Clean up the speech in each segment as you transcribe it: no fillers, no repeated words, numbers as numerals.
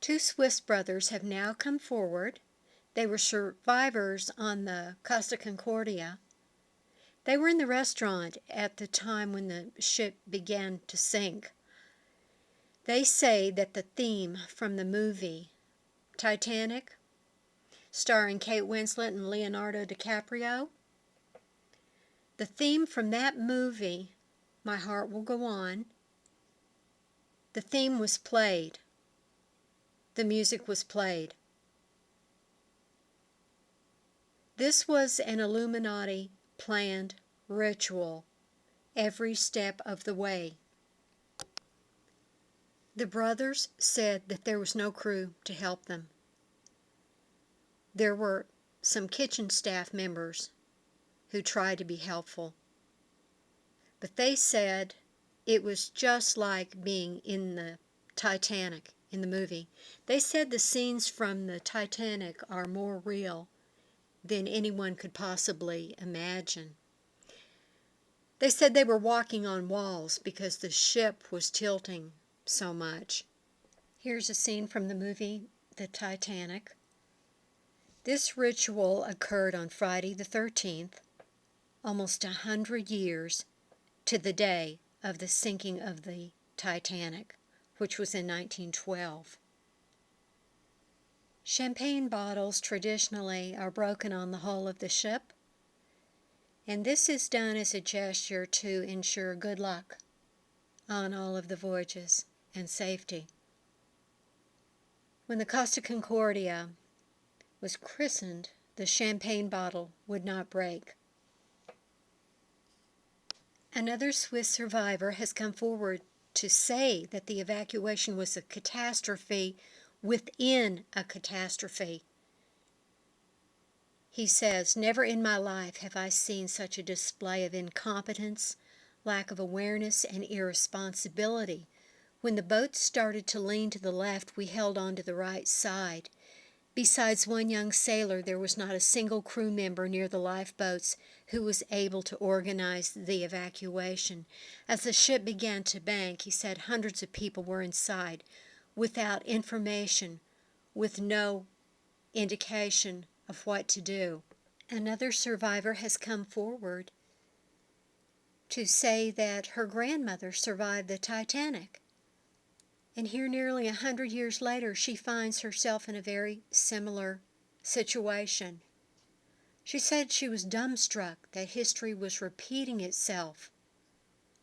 Two Swiss brothers have now come forward. They were survivors on the Costa Concordia. They were in the restaurant at the time when the ship began to sink. They say that the theme from the movie Titanic, starring Kate Winslet and Leonardo DiCaprio, the theme from that movie, My Heart Will Go On, the theme was played. The music was played. This was an Illuminati planned ritual every step of the way. The brothers said that there was no crew to help them. There were some kitchen staff members who tried to be helpful, but they said it was just like being in the Titanic in the movie. They said the scenes from the Titanic are more real than anyone could possibly imagine. They said they were walking on walls because the ship was tilting so much. Here's a scene from the movie The Titanic. This ritual occurred on Friday the 13th, almost 100 years to the day of the sinking of the Titanic, which was in 1912. Champagne bottles traditionally are broken on the hull of the ship, and this is done as a gesture to ensure good luck on all of the voyages and safety. When the Costa Concordia was christened, the champagne bottle would not break. Another Swiss survivor has come forward to say that the evacuation was a catastrophe within a catastrophe. He says, "Never in my life have I seen such a display of incompetence, lack of awareness, and irresponsibility. When the boat started to lean to the left, we held on to the right side. Besides one young sailor, there was not a single crew member near the lifeboats who was able to organize the evacuation. As the ship began to bank," he said, "hundreds of people were inside without information, with no indication of what to do." Another survivor has come forward to say that her grandmother survived the Titanic. And here, nearly 100 years later, she finds herself in a very similar situation. She said she was dumbstruck that history was repeating itself.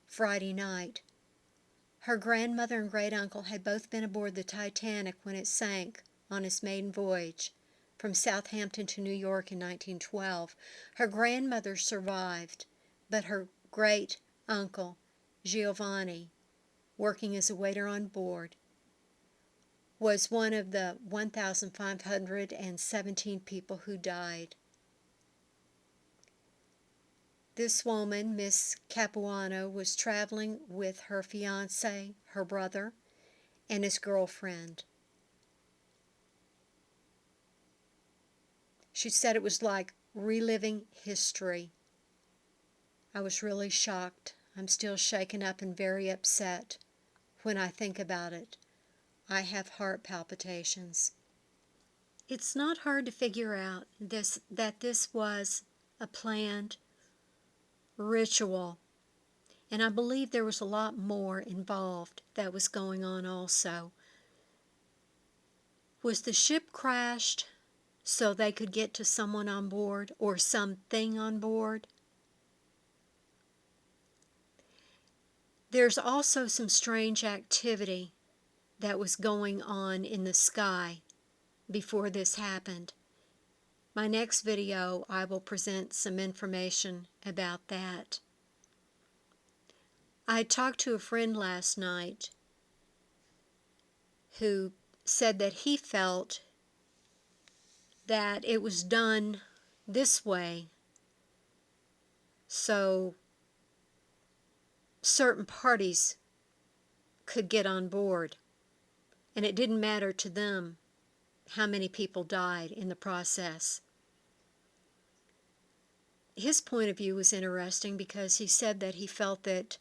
Friday night, her grandmother and great-uncle had both been aboard the Titanic when it sank on its maiden voyage from Southampton to New York in 1912. Her grandmother survived, but her great-uncle, Giovanni, working as a waiter on board, was one of the 1,517 people who died. This woman, Miss Capuano, was traveling with her fiancé, her brother, and his girlfriend. She said it was like reliving history. I was really shocked. I'm still shaken up and very upset when I think about it. I have heart palpitations. It's not hard to figure out that this was a planned ritual, and I believe there was a lot more involved that was going on also. Was the ship crashed so they could get to someone on board or something on board? There's also some strange activity that was going on in the sky before this happened. My next video, I will present some information about that. I talked to a friend last night who said that he felt that it was done this way so certain parties could get on board, and it didn't matter to them how many people died in the process. His point of view was interesting because he said that he felt that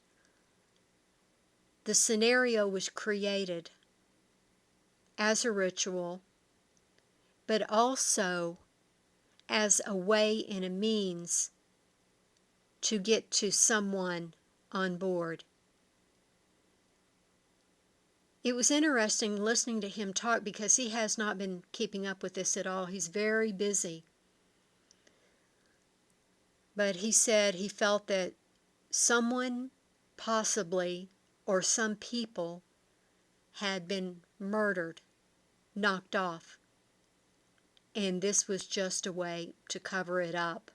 the scenario was created as a ritual, but also as a way and a means to get to someone on board. It was interesting listening to him talk because he has not been keeping up with this at all. He's very busy. But he said he felt that someone, possibly, or some people, had been murdered, knocked off. And this was just a way to cover it up.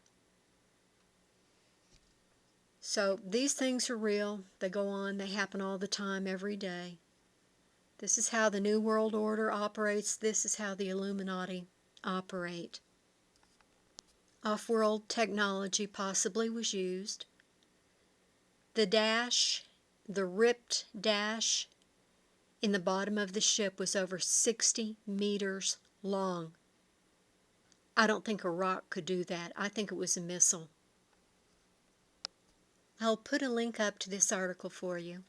So these things are real. They go on. They happen all the time, every day. This is how the New World Order operates. This is how the Illuminati operate. Off-world technology possibly was used. The dash, the ripped dash in the bottom of the ship was over 60 meters long. I don't think a rock could do that. I think it was a missile. I'll put a link up to this article for you.